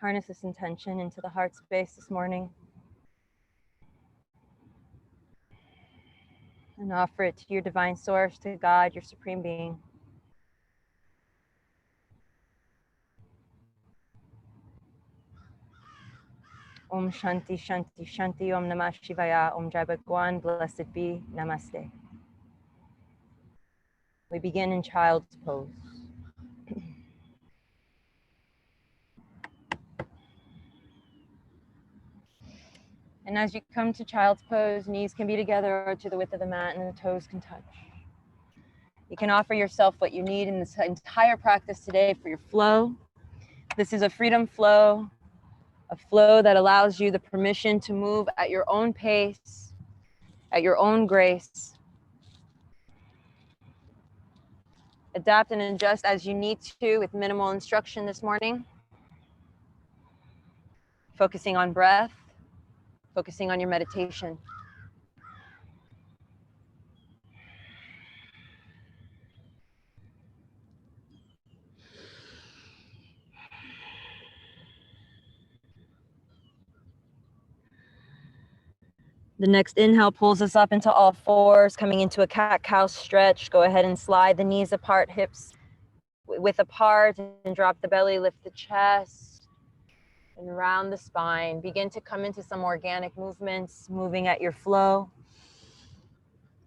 Harness this intention into the heart space this morning and offer it to your divine source, to God, your supreme being. Om Shanti Shanti Shanti Om Namah Shivaya Om Jai Bhagwan, blessed be, Namaste. We begin in child's pose. And as you come to child's pose, knees can be together or to the width of the mat and the toes can touch. You can offer yourself what you need in this entire practice today for your flow. This is a freedom flow, a flow that allows you the permission to move at your own pace, at your own grace. Adapt and adjust as you need to with minimal instruction this morning. Focusing on breath, focusing on your meditation. The next inhale pulls us up into all fours, coming into a cat-cow stretch. Go ahead and slide the knees apart, hips width apart, and drop the belly, lift the chest, and round the spine. Begin to come into some organic movements, moving at your flow.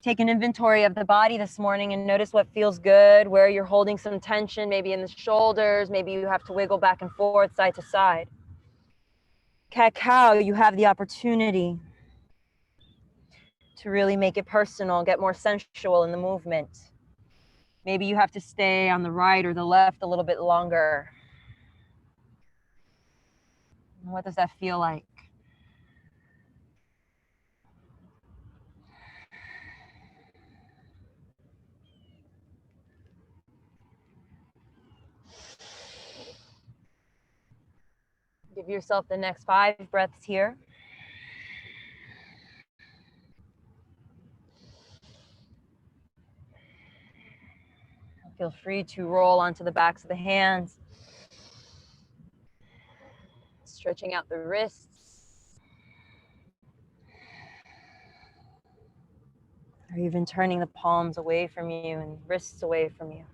Take an inventory of the body this morning and notice what feels good, where you're holding some tension, maybe in the shoulders, maybe you have to wiggle back and forth, side to side. Cat-cow, you have the opportunity to really make it personal, get more sensual in the movement. Maybe you have to stay on the right or the left a little bit longer. What does that feel like? Give yourself the next 5 breaths here. Feel free to roll onto the backs of the hands. Stretching out the wrists. Or even turning the palms away from you and wrists away from you.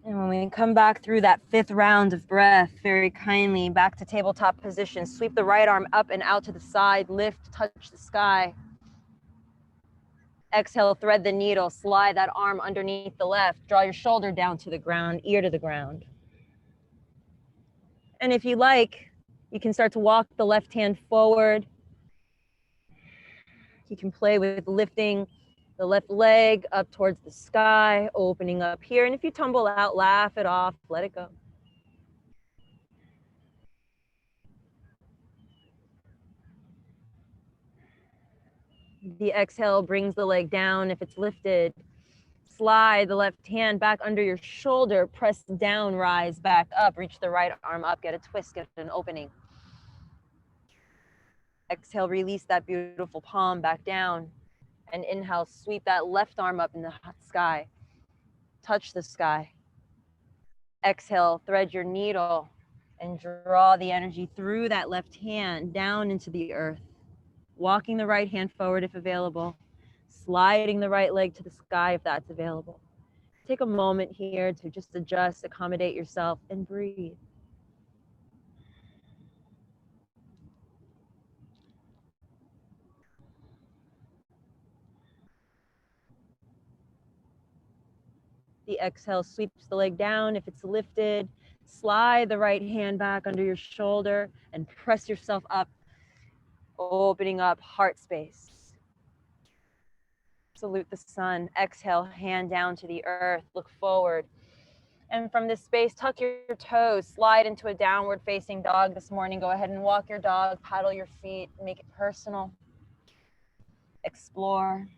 And when we come back through that 5th round of breath, very kindly back to tabletop position, sweep the right arm up and out to the side, lift, touch the sky. Exhale, thread the needle, slide that arm underneath the left, draw your shoulder down to the ground, ear to the ground. And if you like, you can start to walk the left hand forward. You can play with lifting the left leg up towards the sky, opening up here. And if you tumble out, laugh it off, let it go. The exhale brings the leg down. If it's lifted, slide the left hand back under your shoulder, press down, rise back up, reach the right arm up, get a twist, get an opening. Exhale, release that beautiful palm back down. And inhale, sweep that left arm up in the sky. Touch the sky. Exhale, thread your needle and draw the energy through that left hand down into the earth. Walking the right hand forward if available. Sliding the right leg to the sky if that's available. Take a moment here to just adjust, accommodate yourself, and breathe. The exhale sweeps the leg down. If it's lifted, slide the right hand back under your shoulder and press yourself up, opening up heart space. Salute the sun. Exhale, hand down to the earth. Look forward. And from this space, tuck your toes, slide into a downward facing dog this morning. Go ahead and walk your dog, paddle your feet, make it personal. Explore.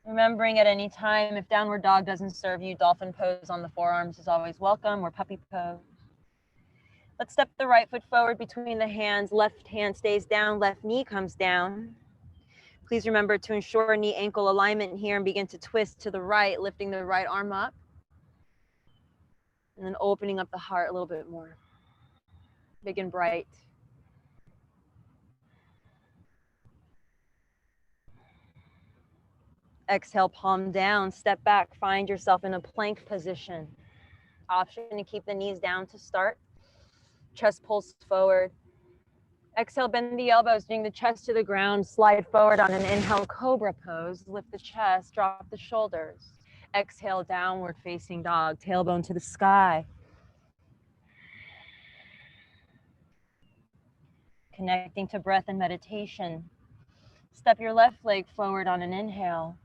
Remembering at any time, if downward dog doesn't serve you, dolphin pose on the forearms is always welcome, or puppy pose. Let's step the right foot forward between the hands. Left hand stays down, left knee comes down. Please remember to ensure knee ankle alignment here and begin to twist to the right, lifting the right arm up. And then opening up the heart a little bit more. Big and bright. Exhale, palm down, step back, find yourself in a plank position. Option to keep the knees down to start. Chest pulls forward. Exhale, bend the elbows, bring the chest to the ground, slide forward on an inhale, cobra pose. Lift the chest, drop the shoulders. Exhale, downward facing dog, tailbone to the sky. Connecting to breath and meditation. Step your left leg forward on an inhale.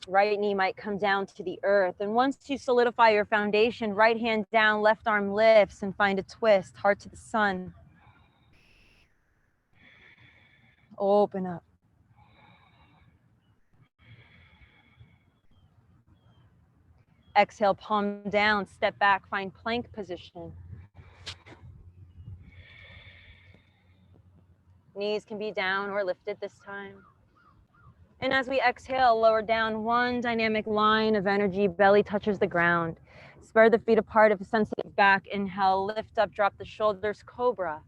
Right knee might come down to the earth. And once you solidify your foundation, right hand down, left arm lifts and find a twist, heart to the sun. Open up. Exhale, palm down, step back, find plank position. Knees can be down or lifted this time. And as we exhale, lower down one dynamic line of energy, belly touches the ground. Spread the feet apart if a sensitive back. Inhale, lift up, drop the shoulders, cobra.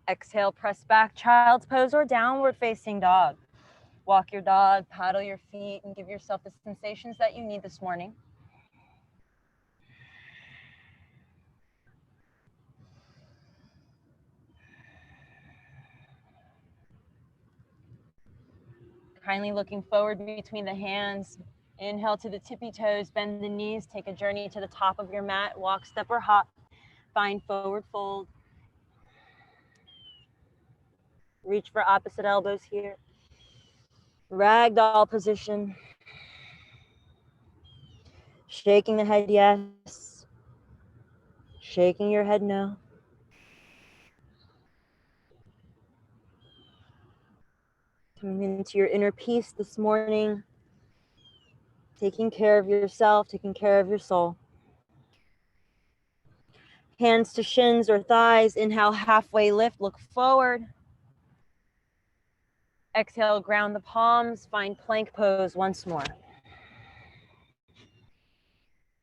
Exhale, press back, child's pose or downward facing dog. Walk your dog, paddle your feet, and give yourself the sensations that you need this morning. Kindly looking forward between the hands. Inhale to the tippy toes, bend the knees, take a journey to the top of your mat, walk, step, or hop. Find forward fold. Reach for opposite elbows here. Ragdoll position. Shaking the head, yes. Shaking your head, no. Coming into your inner peace this morning. Taking care of yourself, taking care of your soul. Hands to shins or thighs. Inhale, halfway lift, look forward. Exhale, ground the palms, find plank pose once more.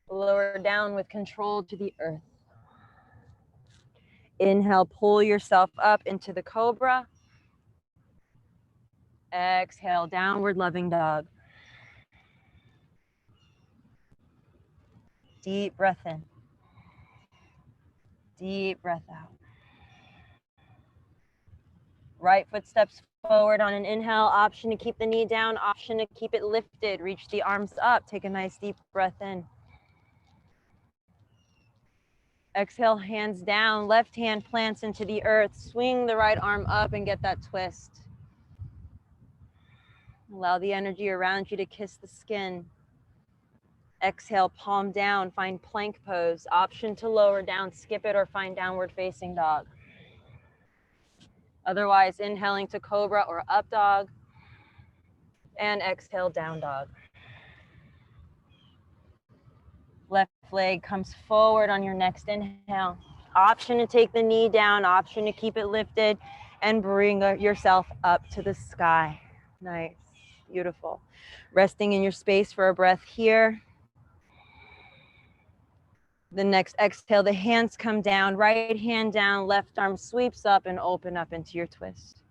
Lower down with control to the earth. Inhale, pull yourself up into the cobra. Exhale, downward loving dog. Deep breath in. Deep breath out. Right foot steps forward on an inhale. Option to keep the knee down. Option to keep it lifted. Reach the arms up. Take a nice deep breath in. Exhale, hands down. Left hand plants into the earth. Swing the right arm up and get that twist. Allow the energy around you to kiss the skin. Exhale, palm down, find plank pose. Option to lower down, skip it, or find downward facing dog. Otherwise, inhaling to cobra or up dog. And exhale, down dog. Left leg comes forward on your next inhale. Option to take the knee down, option to keep it lifted, and bring yourself up to the sky. Nice, beautiful. Resting in your space for a breath here. The next exhale, the hands come down, right hand down, left arm sweeps up and open up into your twist.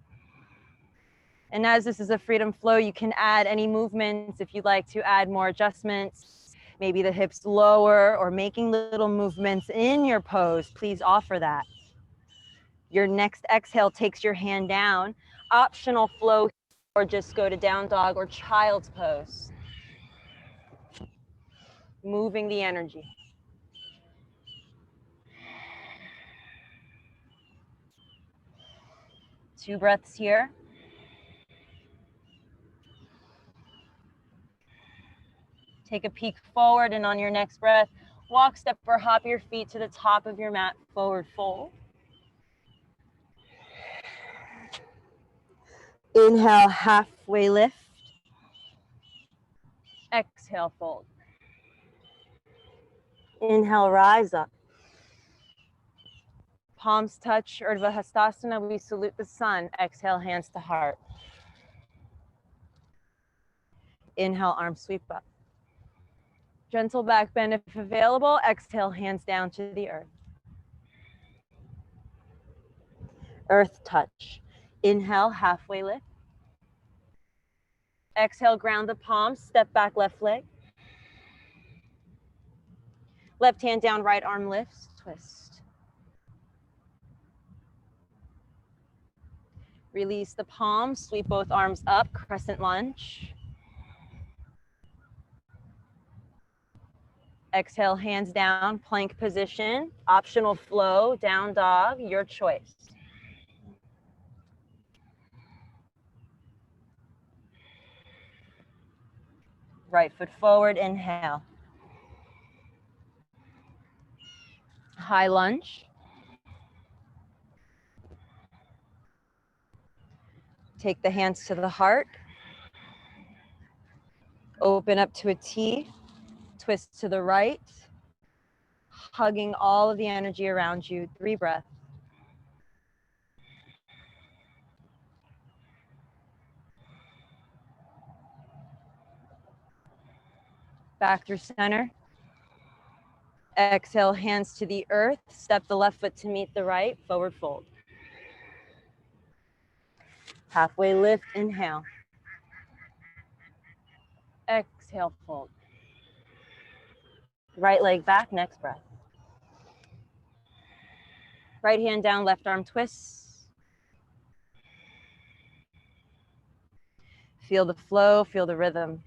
And as this is a freedom flow, you can add any movements if you'd like to add more adjustments, maybe the hips lower or making little movements in your pose, please offer that. Your next exhale takes your hand down, optional flow, or just go to down dog or child's pose. Moving the energy. Two breaths here. Take a peek forward, and on your next breath, walk, step, or hop your feet to the top of your mat, forward fold. Inhale, halfway lift. Exhale, fold. Inhale, rise up. Palms touch, Urdhva Hastasana. We salute the sun. Exhale, hands to heart. Inhale, arms sweep up. Gentle back bend if available. Exhale, hands down to the earth. Earth touch. Inhale, halfway lift. Exhale, ground the palms. Step back, left leg. Left hand down, right arm lifts. Twist. Release the palms. Sweep both arms up. Crescent lunge. Exhale, hands down, plank position. Optional flow, down dog, your choice. Right foot forward, inhale. High lunge. Take the hands to the heart. Open up to a T. Twist to the right. Hugging all of the energy around you. 3 breaths. Back through center. Exhale, hands to the earth. Step the left foot to meet the right. Forward fold. Halfway lift, inhale. Exhale, fold. Right leg back, next breath. Right hand down, left arm twists. Feel the flow, feel the rhythm.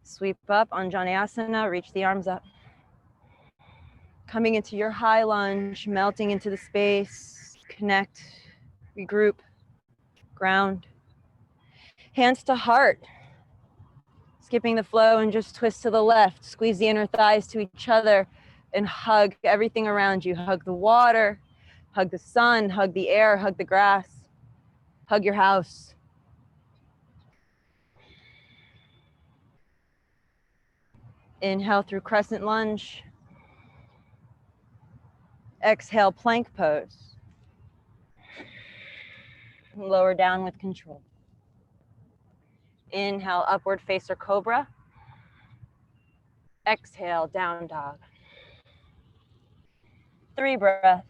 Sweep up, Anjaneyasana, reach the arms up. Coming into your high lunge, melting into the space, connect, regroup, ground. Hands to heart. Skipping the flow and just twist to the left. Squeeze the inner thighs to each other and hug everything around you. Hug the water, hug the sun, hug the air, hug the grass, hug your house. Inhale through crescent lunge. Exhale, plank pose. Lower down with control. Inhale, upward face or cobra. Exhale, down dog. 3 breaths.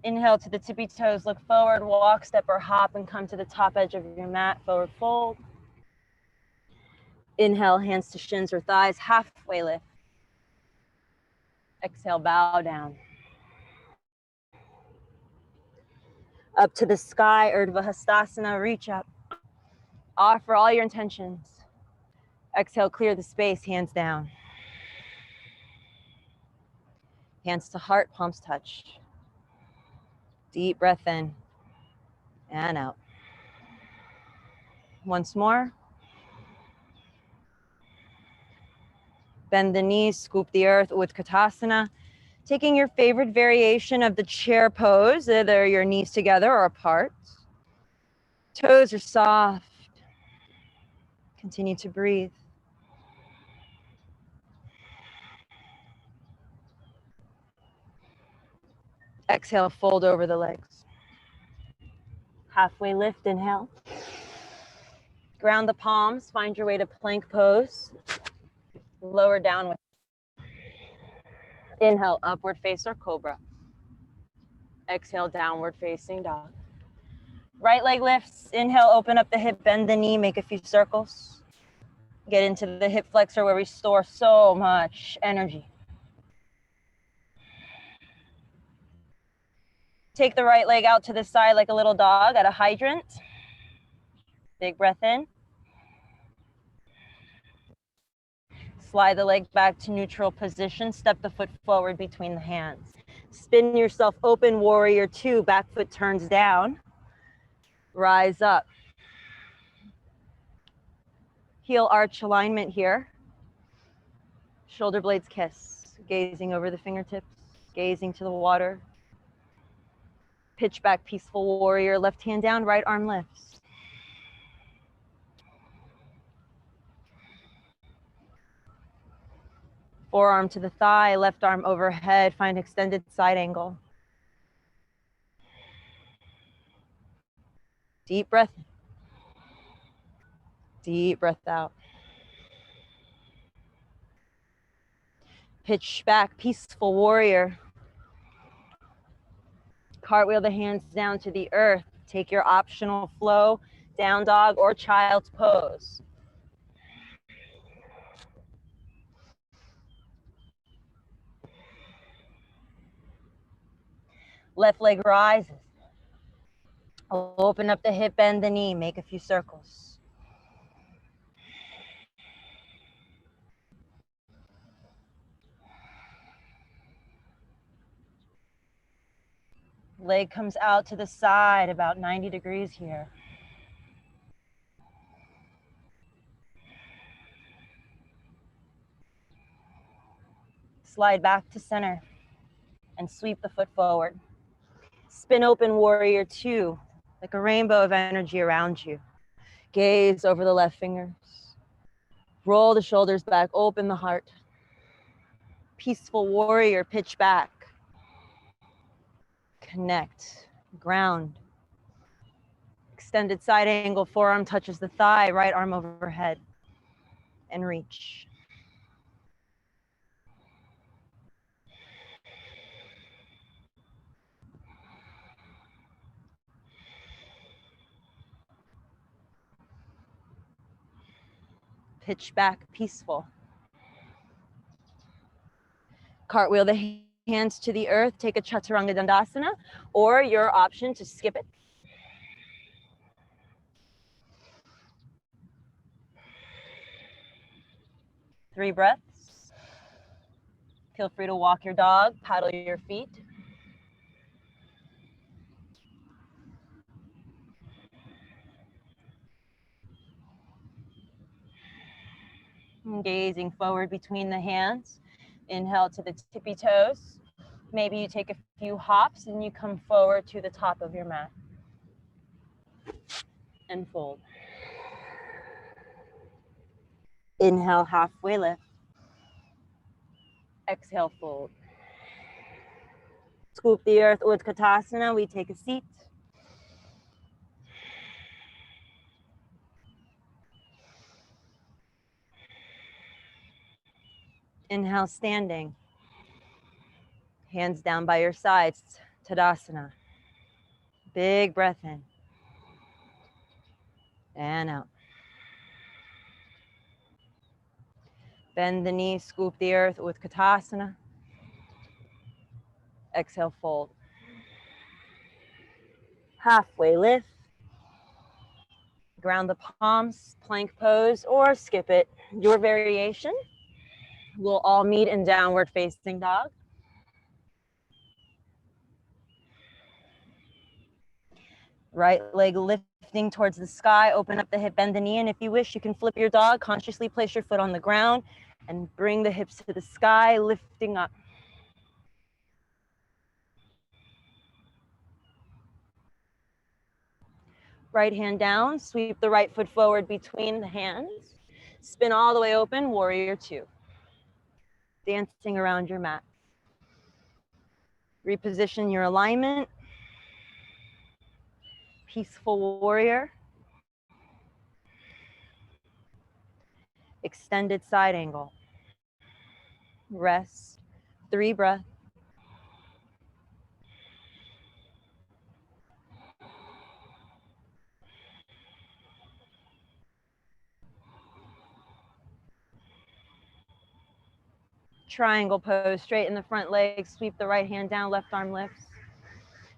Inhale to the tippy toes, look forward, walk, step or hop and come to the top edge of your mat, forward fold. Inhale, hands to shins or thighs, halfway lift. Exhale, bow down. Up to the sky, Urdhva Hastasana, reach up. Offer all your intentions. Exhale, clear the space, hands down. Hands to heart, palms touch. Deep breath in and out. Once more. Bend the knees, scoop the earth, Utkatasana. Taking your favorite variation of the chair pose, either your knees together or apart. Toes are soft. Continue to breathe. Exhale, fold over the legs. Halfway lift, inhale. Ground the palms, find your way to plank pose. Lower down with. Inhale, upward face or cobra. Exhale, downward facing dog. Right leg lifts. Inhale, open up the hip, bend the knee, make a few circles. Get into the hip flexor where we store so much energy. Take the right leg out to the side like a little dog at a hydrant. Big breath in. Slide the leg back to neutral position. Step the foot forward between the hands. Spin yourself open, warrior 2. Back foot turns down. Rise up. Heel arch alignment here. Shoulder blades kiss, gazing over the fingertips, gazing to the water. Pitch back, peaceful warrior, left hand down, right arm lifts. Forearm to the thigh, left arm overhead, find extended side angle. Deep breath in. Deep breath out. Pitch back, peaceful warrior. Cartwheel the hands down to the earth. Take your optional flow, down dog or child's pose. Left leg rises. Open up the hip, bend the knee, make a few circles. Leg comes out to the side, about 90 degrees here. Slide back to center and sweep the foot forward. Spin open warrior two, like a rainbow of energy around you. Gaze over the left fingers. Roll the shoulders back, open the heart. Peaceful warrior, pitch back. Connect, ground. Extended side angle, forearm touches the thigh, right arm overhead. And reach. Pitch back, peaceful. Cartwheel the hands to the earth, take a chaturanga dandasana, or your option to skip it. Three breaths. Feel free to walk your dog, paddle your feet. Gazing forward between the hands. Inhale to the tippy toes. Maybe you take a few hops and you come forward to the top of your mat. And fold. Inhale, halfway lift. Exhale, fold. Scoop the earth, Utkatasana. We take a seat. Inhale, standing. Hands down by your sides, Tadasana. Big breath in. And out. Bend the knees, scoop the earth, Utkatasana. Exhale, fold. Halfway lift. Ground the palms, plank pose, or skip it. Your variation. We'll all meet in downward facing dog. Right leg lifting towards the sky, open up the hip, bend the knee, and if you wish, you can flip your dog, consciously place your foot on the ground and bring the hips to the sky, lifting up. Right hand down, sweep the right foot forward between the hands. Spin all the way open, warrior two. Dancing around your mat. Reposition your alignment. Peaceful warrior. Extended side angle. Rest. 3 breaths. Triangle pose, straighten the front leg, sweep the right hand down, left arm lifts.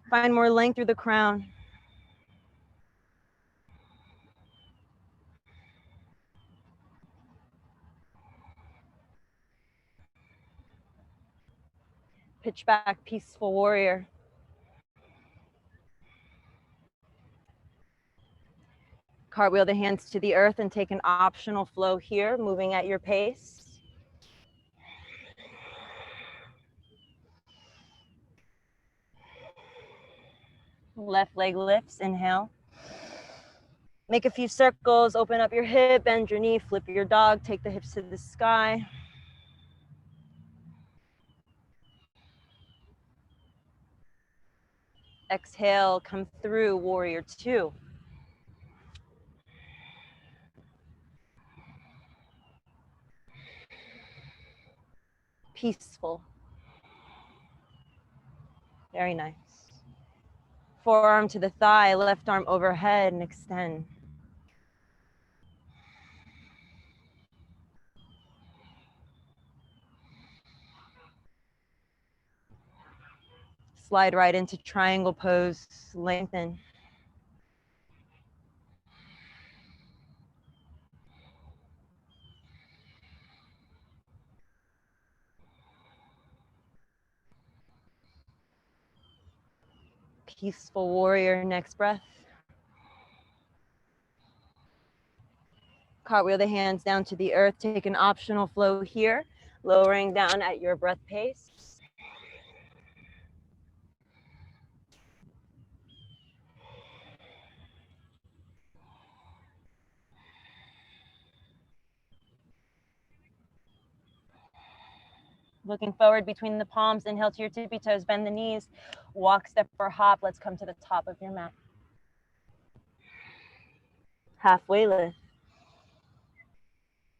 Find more length through the crown. Pitch back, peaceful warrior. Cartwheel the hands to the earth and take an optional flow here, moving at your pace. Left leg lifts, inhale. Make a few circles, open up your hip, bend your knee, flip your dog, take the hips to the sky. Exhale, come through, warrior two. Peaceful. Very nice. Forearm to the thigh, left arm overhead and extend. Slide right into triangle pose, lengthen. Peaceful warrior, next breath. Cartwheel the hands down to the earth, take an optional flow here, lowering down at your breath pace. Looking forward between the palms, inhale to your tippy toes, bend the knees, walk, step, or hop. Let's come to the top of your mat. Halfway lift.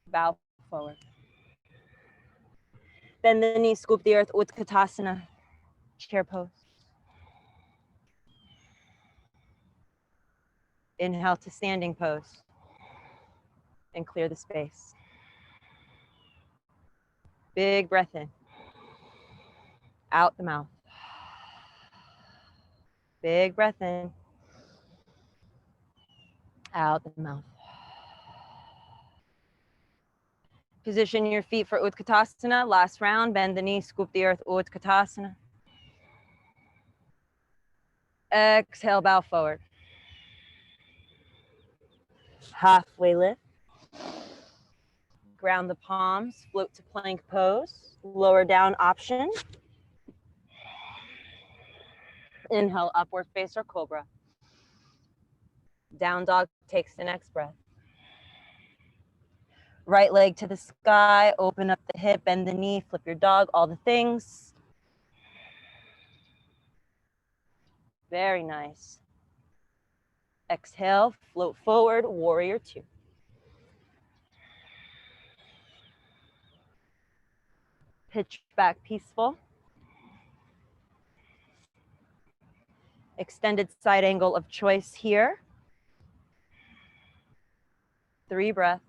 Bow forward. Bend the knees, scoop the earth, Utkatasana, chair pose. Inhale to standing pose and clear the space. Big breath in. Out the mouth. Big breath in. Out the mouth. Position your feet for Utkatasana. Last round, bend the knees, scoop the earth, Utkatasana. Exhale, bow forward. Halfway lift. Ground the palms, float to plank pose. Lower down option. Inhale, upward face or cobra. Down dog takes the next breath. Right leg to the sky, open up the hip, bend the knee, flip your dog, all the things. Very nice. Exhale, float forward, warrior two. Pitch back, peaceful. Extended side angle of choice here. 3 breaths.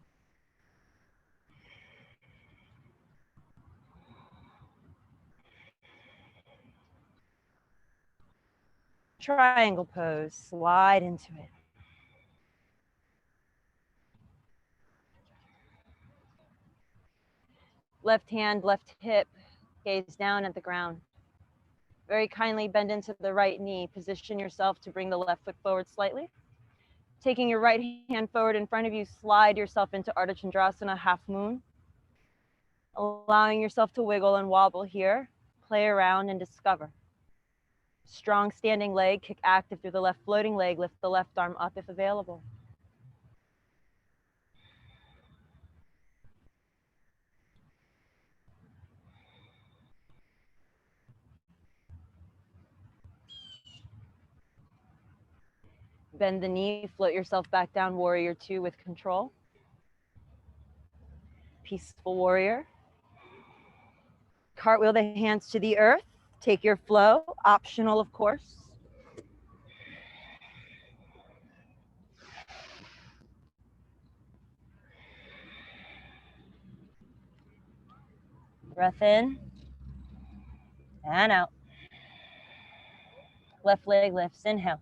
Triangle pose, slide into it. Left hand, left hip, gaze down at the ground. Very kindly bend into the right knee. Position yourself to bring the left foot forward slightly. Taking your right hand forward in front of you, slide yourself into Ardha Chandrasana, half moon. Allowing yourself to wiggle and wobble here. Play around and discover. Strong standing leg, kick active through the left floating leg, lift the left arm up if available. Bend the knee, float yourself back down, warrior two with control. Peaceful warrior. Cartwheel the hands to the earth. Take your flow, optional of course. Breath in and out. Left leg lifts, inhale.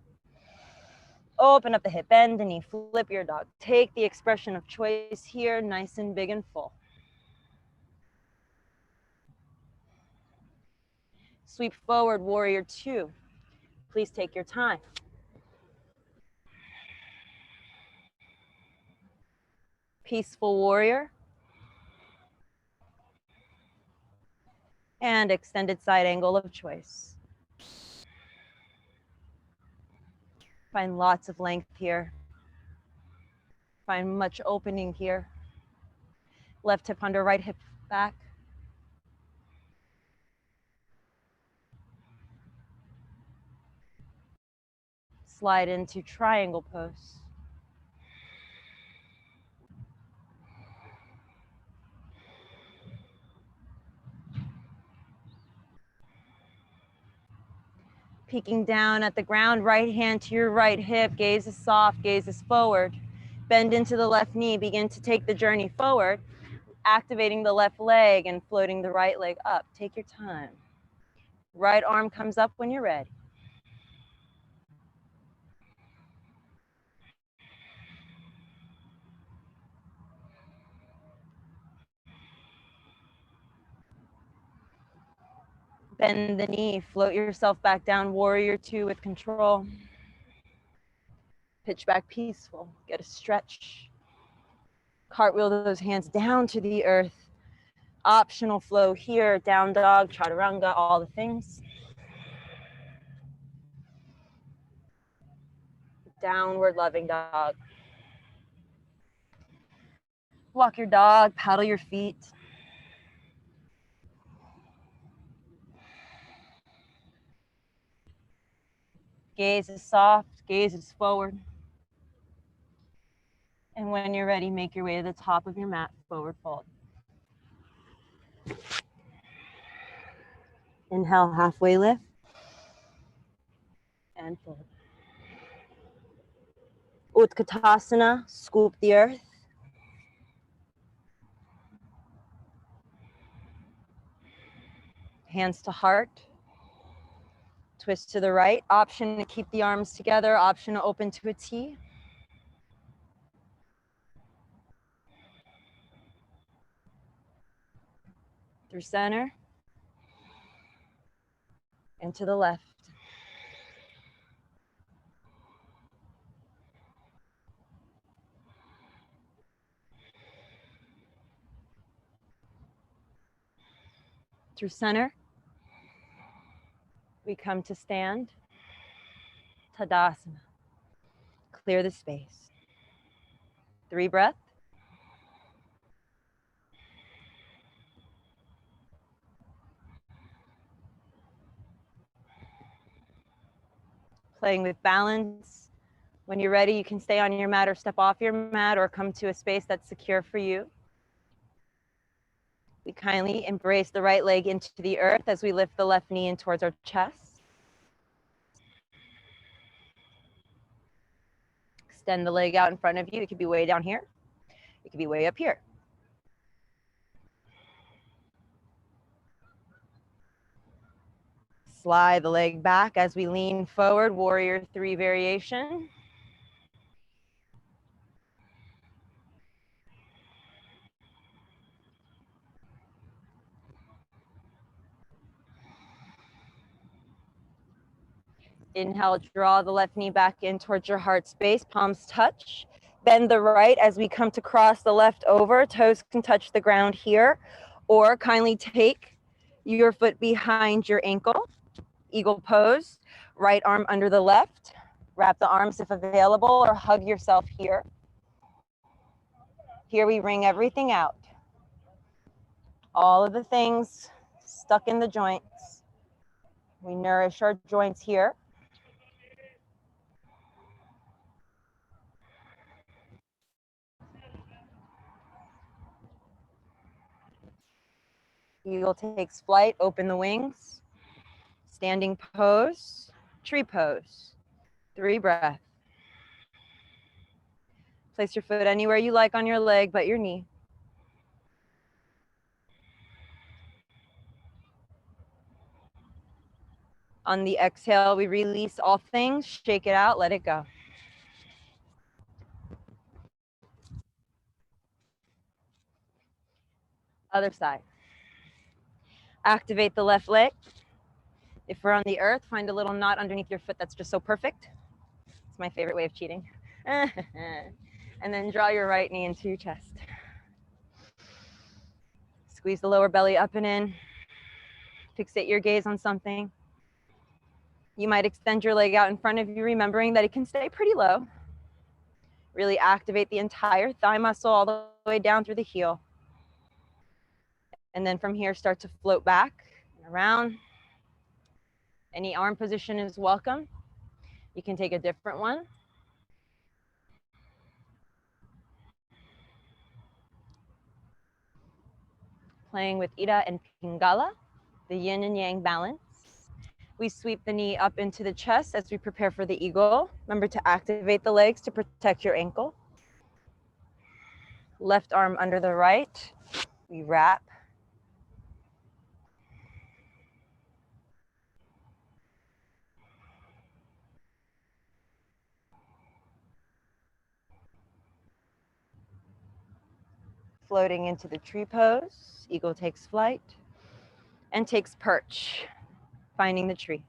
Open up the hip, bend the knee, flip your dog. Take the expression of choice here, nice and big and full. Sweep forward, warrior two. Please take your time. Peaceful warrior. And extended side angle of choice. Find lots of length here. Find much opening here. Left hip under, right hip back. Slide into triangle pose. Peeking down at the ground, right hand to your right hip, gaze is soft, gaze is forward. Bend into the left knee, begin to take the journey forward, activating the left leg and floating the right leg up. Take your time. Right arm comes up when you're ready. Bend the knee, float yourself back down, warrior two with control. Pitch back peaceful, get a stretch. Cartwheel those hands down to the earth. Optional flow here, down dog, chaturanga, all the things. Downward loving dog. Walk your dog, paddle your feet. Gaze is soft, gaze is forward. And when you're ready, make your way to the top of your mat, forward fold. Inhale, halfway lift. And fold. Utkatasana, scoop the earth. Hands to heart. Twist to the right. Option to keep the arms together. Option to open to a T. Through center. And to the left. Through center. We come to stand. Tadasana. Clear the space. 3 breaths. Playing with balance. When you're ready, you can stay on your mat or step off your mat or come to a space that's secure for you. We kindly embrace the right leg into the earth as we lift the left knee in towards our chest. Extend the leg out in front of you. It could be way down here. It could be way up here. Slide the leg back as we lean forward, warrior 3 variation. Inhale, draw the left knee back in towards your heart space, palms touch. Bend the right as we come to cross the left over. Toes can touch the ground here, or kindly take your foot behind your ankle. Eagle pose, right arm under the left. Wrap the arms if available, or hug yourself here. Here we wring everything out. All of the things stuck in the joints. We nourish our joints here. Eagle takes flight, open the wings. Standing pose, tree pose. 3 breaths. Place your foot anywhere you like on your leg but your knee. On the exhale, we release all things, shake it out, let it go. Other side. Activate the left leg. If we're on the earth, find a little knot underneath your foot that's just so perfect. It's my favorite way of cheating. And then draw your right knee into your chest. Squeeze the lower belly up and in. Fixate your gaze on something. You might extend your leg out in front of you, remembering that it can stay pretty low. Really activate the entire thigh muscle all the way down through the heel. And then from here, start to float back and around. Any arm position is welcome. You can take a different one. Playing with Ida and Pingala, the yin and yang balance. We sweep the knee up into the chest as we prepare for the eagle. Remember to activate the legs to protect your ankle. Left arm under the right. We wrap. Floating into the tree pose. Eagle takes flight and takes perch, finding the tree.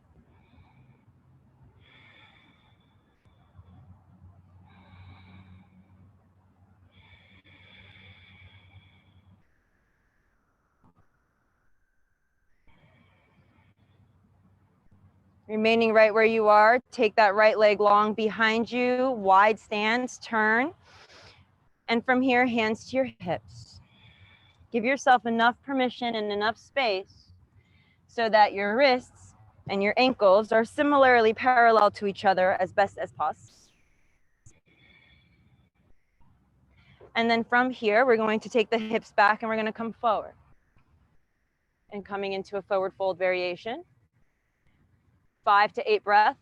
Remaining right where you are, take that right leg long behind you, wide stance, turn. And from here, hands to your hips. Give yourself enough permission and enough space so that your wrists and your ankles are similarly parallel to each other as best as possible. And then from here, we're going to take the hips back and we're going to come forward. And coming into a forward fold variation. 5 to 8 breaths.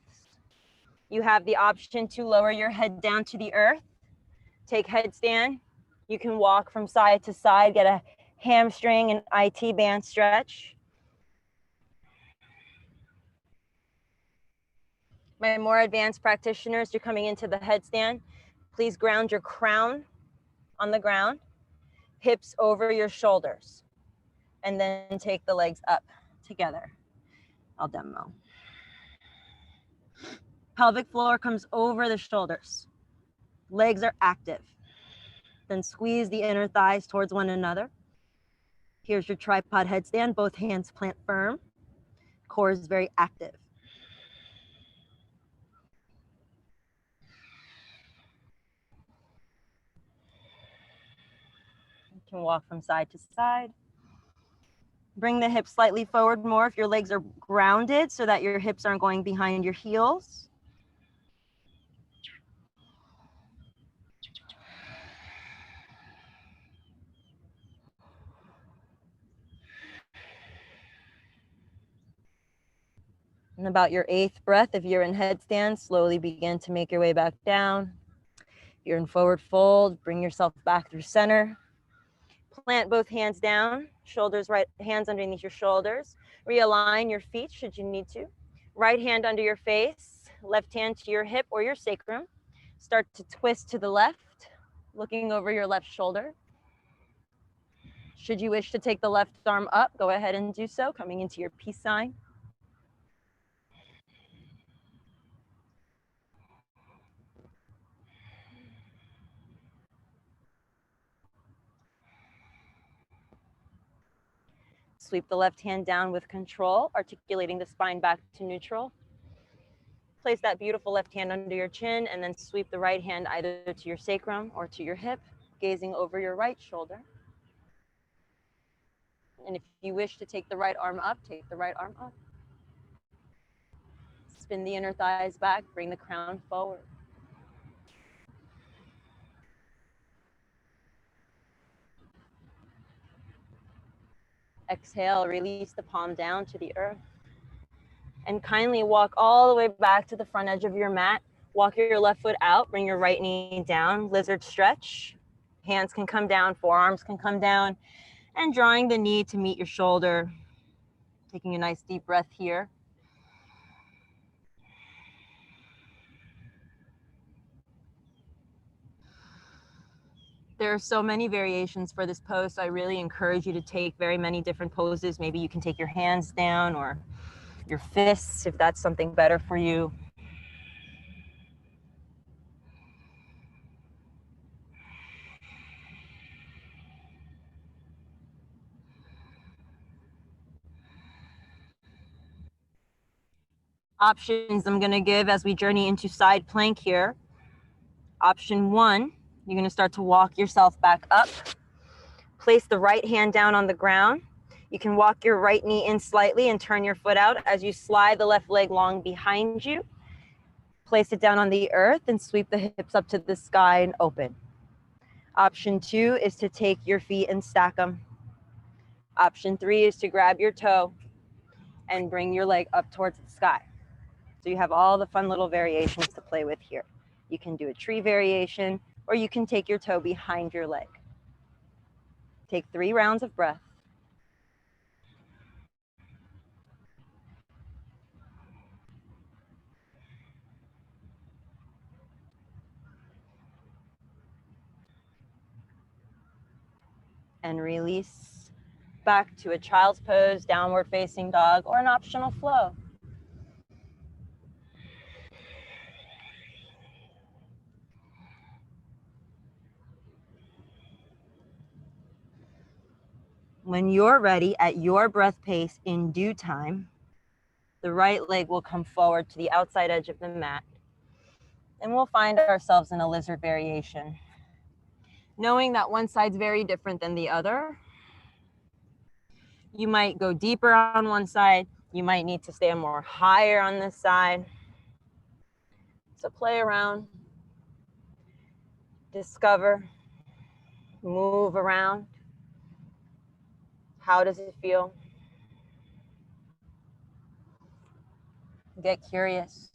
You have the option to lower your head down to the earth. Take headstand. You can walk from side to side, get a hamstring and IT band stretch. My more advanced practitioners, you're coming into the headstand. Please ground your crown on the ground, hips over your shoulders, and then take the legs up together. I'll demo. Pelvic floor comes over the shoulders. Legs are active. Then squeeze the inner thighs towards one another. Here's your tripod headstand. Both hands plant firm. Core is very active. You can walk from side to side. Bring the hips slightly forward more if your legs are grounded so that your hips aren't going behind your heels. And about your 8th breath, if you're in headstand, slowly begin to make your way back down. If you're in forward fold, bring yourself back through center. Plant both hands down, shoulders right, hands underneath your shoulders. Realign your feet should you need to. Right hand under your face, left hand to your hip or your sacrum. Start to twist to the left, looking over your left shoulder. Should you wish to take the left arm up, go ahead and do so, coming into your peace sign. Sweep the left hand down with control, articulating the spine back to neutral. Place that beautiful left hand under your chin and then sweep the right hand either to your sacrum or to your hip, gazing over your right shoulder. And if you wish to take the right arm up, take the right arm up. Spin the inner thighs back, bring the crown forward. Exhale, release the palm down to the earth. And kindly walk all the way back to the front edge of your mat. Walk your left foot out, bring your right knee down, lizard stretch. Hands can come down, forearms can come down, and drawing the knee to meet your shoulder. Taking a nice deep breath here. There are so many variations for this pose, so I really encourage you to take very many different poses. Maybe you can take your hands down or your fists if that's something better for you. Options I'm going to give as we journey into side plank here. Option 1, you're going to start to walk yourself back up. Place the right hand down on the ground. You can walk your right knee in slightly and turn your foot out as you slide the left leg long behind you. Place it down on the earth and sweep the hips up to the sky and open. Option 2 is to take your feet and stack them. Option 3 is to grab your toe and bring your leg up towards the sky. So you have all the fun little variations to play with here. You can do a tree variation, or you can take your toe behind your leg. Take 3 rounds of breath. And release back to a child's pose, downward facing dog, or an optional flow. When you're ready, at your breath pace in due time, the right leg will come forward to the outside edge of the mat, and we'll find ourselves in a lizard variation. Knowing that one side's very different than the other, you might go deeper on one side, you might need to stand more higher on this side. So play around, discover, move around. How does it feel? Get curious.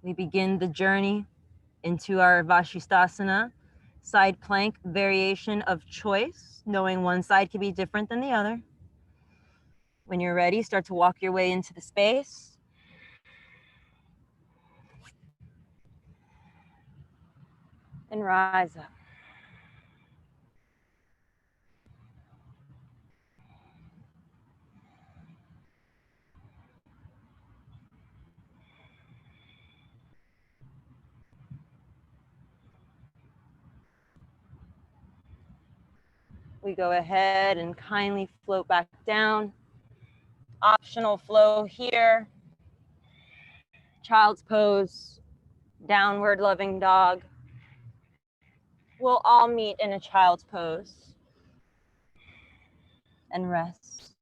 We begin the journey into our Vashisthasana, side plank variation of choice, knowing one side can be different than the other. When you're ready, start to walk your way into the space. And rise up. We go ahead and kindly float back down. Optional flow here. Child's pose, downward loving dog. We'll all meet in a child's pose. And rest.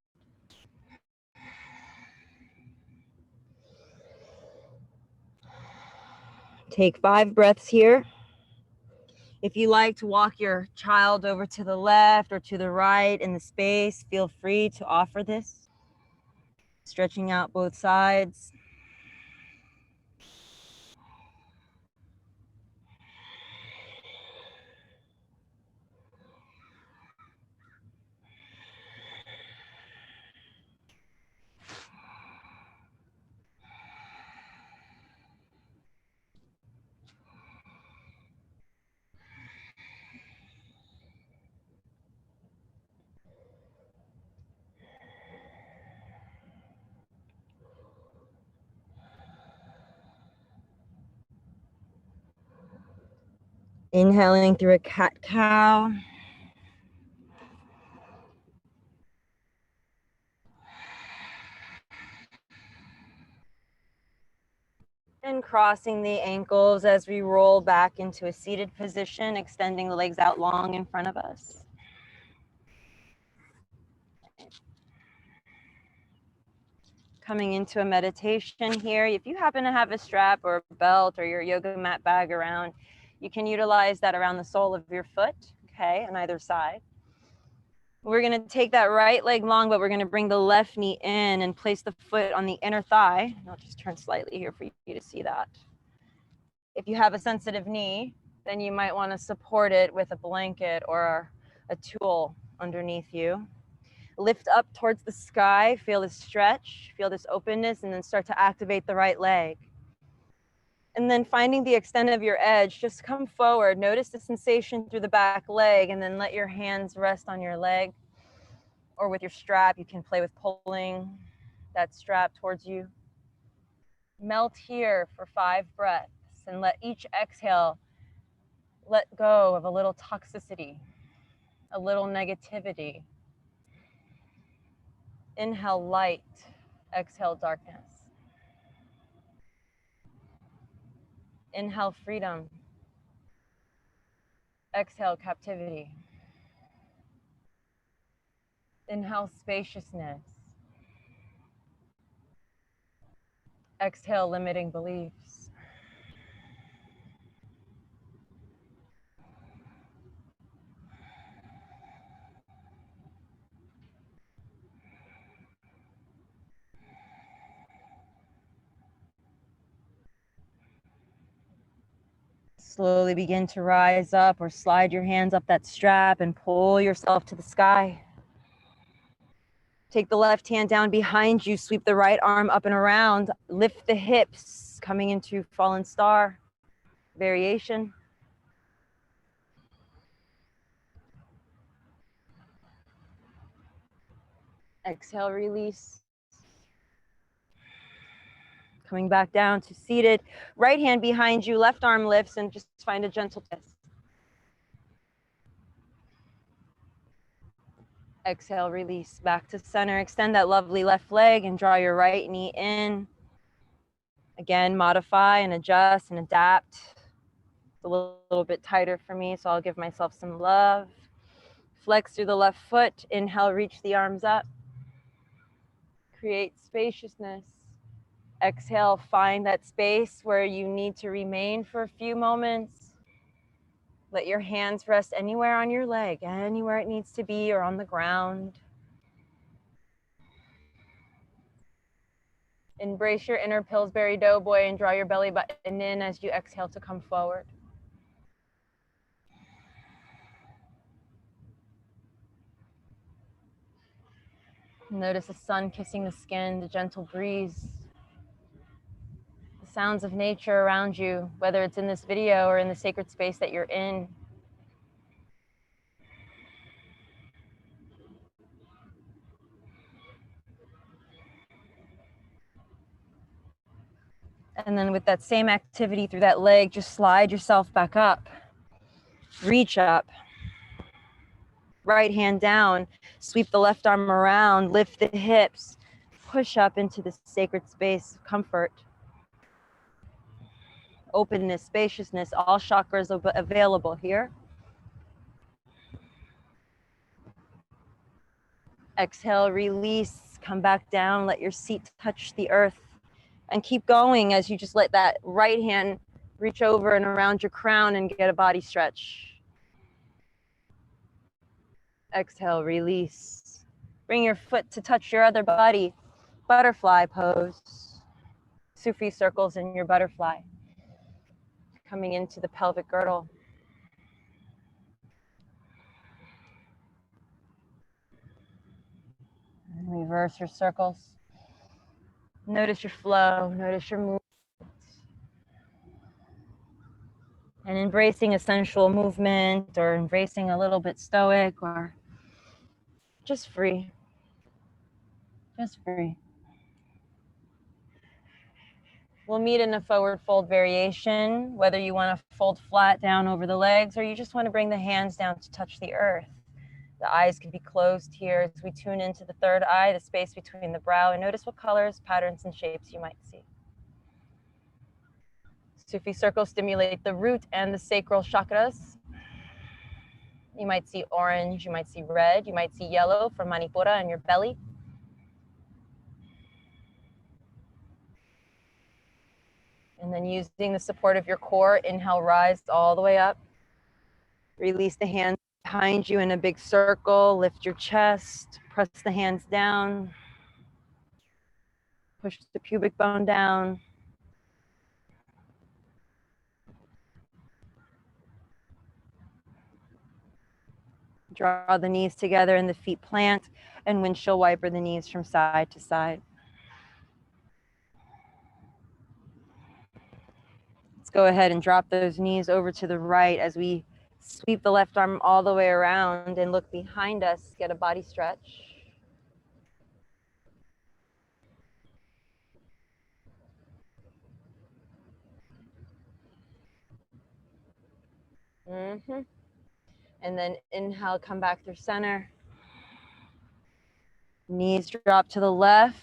Take 5 breaths here. If you like to walk your child over to the left or to the right in the space, feel free to offer this. Stretching out both sides. Inhaling through a cat-cow. And crossing the ankles as we roll back into a seated position, extending the legs out long in front of us. Coming into a meditation here. If you happen to have a strap or a belt or your yoga mat bag around, you can utilize that around the sole of your foot, okay, on either side. We're going to take that right leg long, but we're going to bring the left knee in and place the foot on the inner thigh. I'll just turn slightly here for you to see that. If you have a sensitive knee, then you might want to support it with a blanket or a tool underneath you. Lift up towards the sky, feel this stretch, feel this openness, and then start to activate the right leg. And then finding the extent of your edge, just come forward. Notice the sensation through the back leg, and then let your hands rest on your leg. Or with your strap, you can play with pulling that strap towards you. Melt here for 5 breaths and let each exhale let go of a little toxicity, a little negativity. Inhale light, exhale darkness. Inhale freedom, exhale captivity. Inhale spaciousness, exhale limiting beliefs. Slowly begin to rise up or slide your hands up that strap and pull yourself to the sky. Take the left hand down behind you, sweep the right arm up and around, lift the hips, coming into fallen star variation. Exhale, release. Coming back down to seated. Right hand behind you, left arm lifts, and just find a gentle twist. Exhale, release. Back to center. Extend that lovely left leg and draw your right knee in. Again, modify and adjust and adapt. It's a little bit tighter for me, so I'll give myself some love. Flex through the left foot. Inhale, reach the arms up. Create spaciousness. Exhale, find that space where you need to remain for a few moments. Let your hands rest anywhere on your leg, anywhere it needs to be, or on the ground. Embrace your inner Pillsbury Doughboy and draw your belly button in as you exhale to come forward. Notice the sun kissing the skin, the gentle breeze, the sounds of nature around you, whether it's in this video or in the sacred space that you're in. And then with that same activity through that leg, just slide yourself back up. Reach up. Right hand down. Sweep the left arm around. Lift the hips. Push up into the sacred space of comfort. Openness, spaciousness, all chakras available here. Exhale, release. Come back down. Let your seat touch the earth. And keep going as you just let that right hand reach over and around your crown and get a body stretch. Exhale, release. Bring your foot to touch your other body. Butterfly pose. Sufi circles in your butterfly. Coming into the pelvic girdle. And reverse your circles. Notice your flow, notice your movement. And embracing a sensual movement or embracing a little bit stoic or just free. Just free. We'll meet in a forward fold variation, whether you want to fold flat down over the legs or you just want to bring the hands down to touch the earth. The eyes can be closed here as we tune into the third eye, the space between the brow, and notice what colors, patterns, and shapes you might see. Sufi circles stimulate the root and the sacral chakras. You might see orange, you might see red, you might see yellow from Manipura in your belly. And then using the support of your core, inhale, rise all the way up. Release the hands behind you in a big circle. Lift your chest. Press the hands down. Push the pubic bone down. Draw the knees together and the feet plant, and windshield wiper the knees from side to side. Let's go ahead and drop those knees over to the right as we sweep the left arm all the way around and look behind us, get a body stretch. And then inhale, come back through center. Knees drop to the left.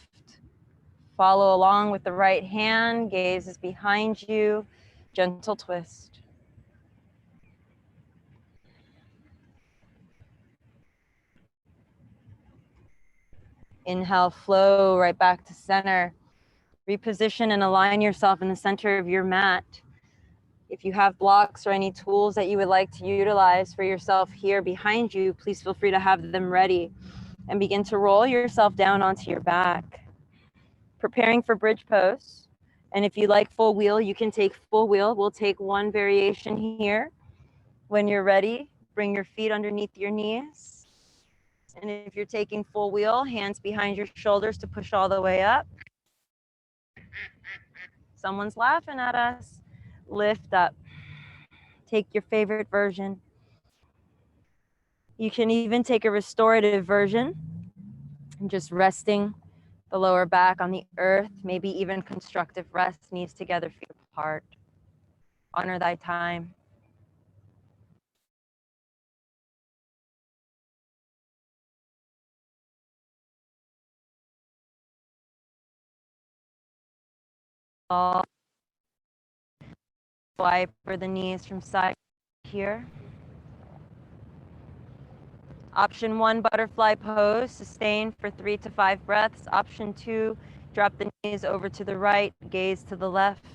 Follow along with the right hand. Gaze is behind you. Gentle twist. Inhale, flow right back to center. Reposition and align yourself in the center of your mat. If you have blocks or any tools that you would like to utilize for yourself here behind you, please feel free to have them ready and begin to roll yourself down onto your back. Preparing for bridge pose. And if you like full wheel, you can take full wheel. We'll take one variation here. When you're ready, bring your feet underneath your knees. And if you're taking full wheel, hands behind your shoulders to push all the way up. Someone's laughing at us. Lift up. Take your favorite version. You can even take a restorative version, just resting the lower back on the earth, maybe even constructive rest, knees together, feet apart. Honor thy time. All swipe for the knees from side here. Option 1, butterfly pose, sustain for 3 to 5 breaths. Option 2, drop the knees over to the right, gaze to the left.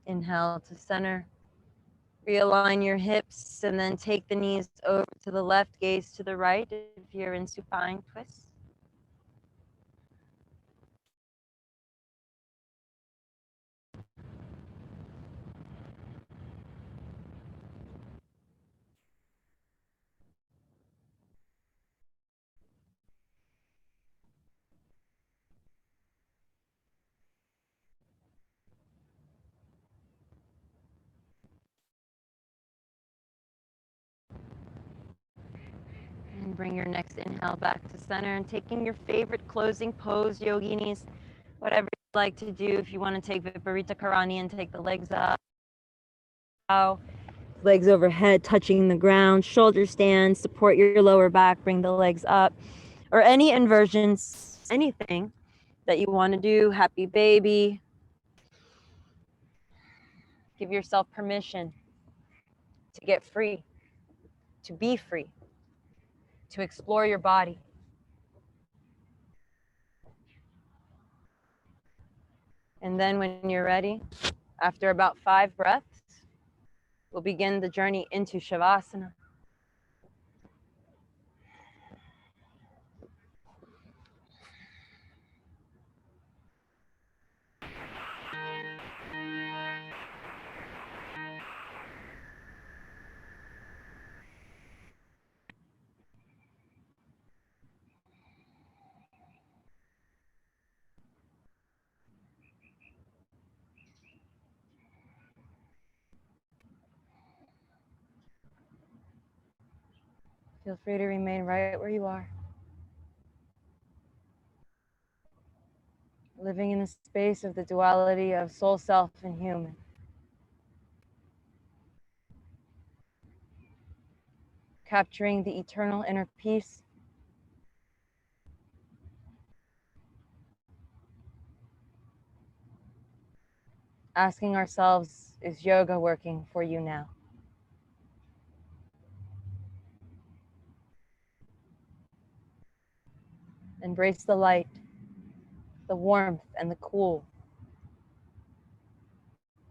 Inhale to center. Realign your hips and then take the knees over to the left, gaze to the right if you're in supine twist. And bring your next inhale back to center and taking your favorite closing pose, yoginis, whatever you like to do. If you want to take Viparita Karani and take the legs up. Legs overhead, touching the ground, shoulder stand, support your lower back, bring the legs up. Or any inversions, anything that you want to do. Happy baby. Give yourself permission to get free, to be free, to explore your body. And then when you're ready, after about 5 breaths, we'll begin the journey into Shavasana. Feel free to remain right where you are. Living in the space of the duality of soul, self, and human. Capturing the eternal inner peace. Asking ourselves, is yoga working for you now? Embrace the light, the warmth and the cool,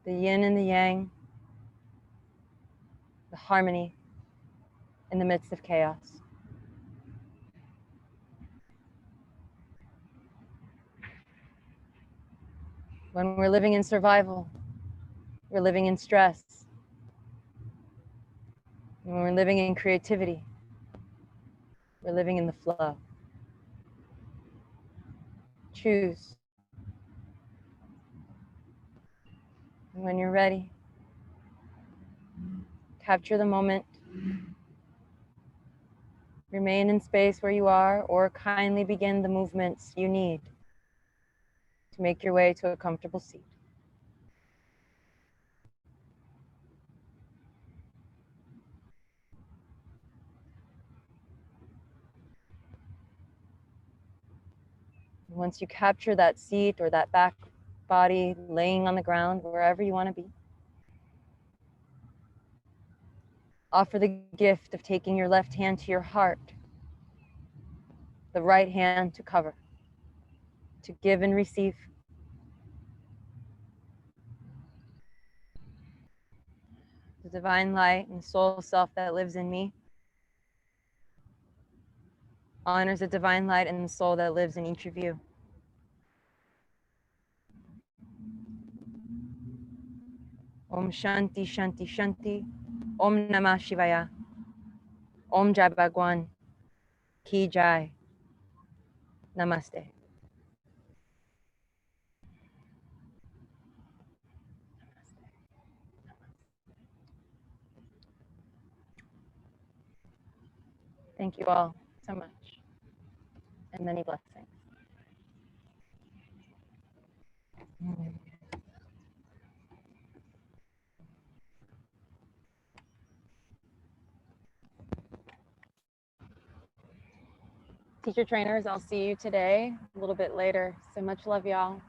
the yin and the yang, the harmony in the midst of chaos. When we're living in survival, we're living in stress. When we're living in creativity, we're living in the flow. Choose. And when you're ready, capture the moment. Remain in space where you are, or kindly begin the movements you need to make your way to a comfortable seat. Once you capture that seat or that back body laying on the ground, wherever you want to be, offer the gift of taking your left hand to your heart, the right hand to cover, to give and receive. The divine light and soul self that lives in me honors the divine light and the soul that lives in each of you. Om Shanti Shanti Shanti. Om Namah Shivaya. Om Jai Bhagwan. Ki Jai. Namaste. Thank you all so much, and many blessings. Teacher trainers, I'll see you today a little bit later. So much love, y'all.